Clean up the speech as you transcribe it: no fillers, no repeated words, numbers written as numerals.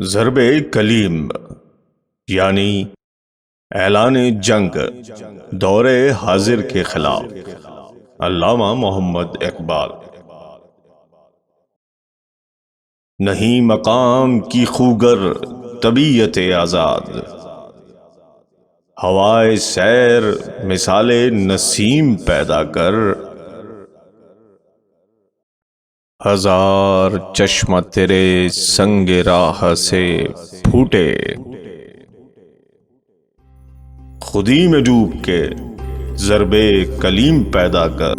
ضرب کلیم یعنی اعلان جنگ دور حاضر کے خلاف۔ علامہ محمد اقبال۔ نہیں مقام کی خوگر طبیعت آزاد، ہوائے سیر مثال نسیم پیدا کر، ہزار چشمہ تیرے سنگ راہ سے پھوٹے، خودی میں ڈوب کے ضرب کلیم پیدا کر۔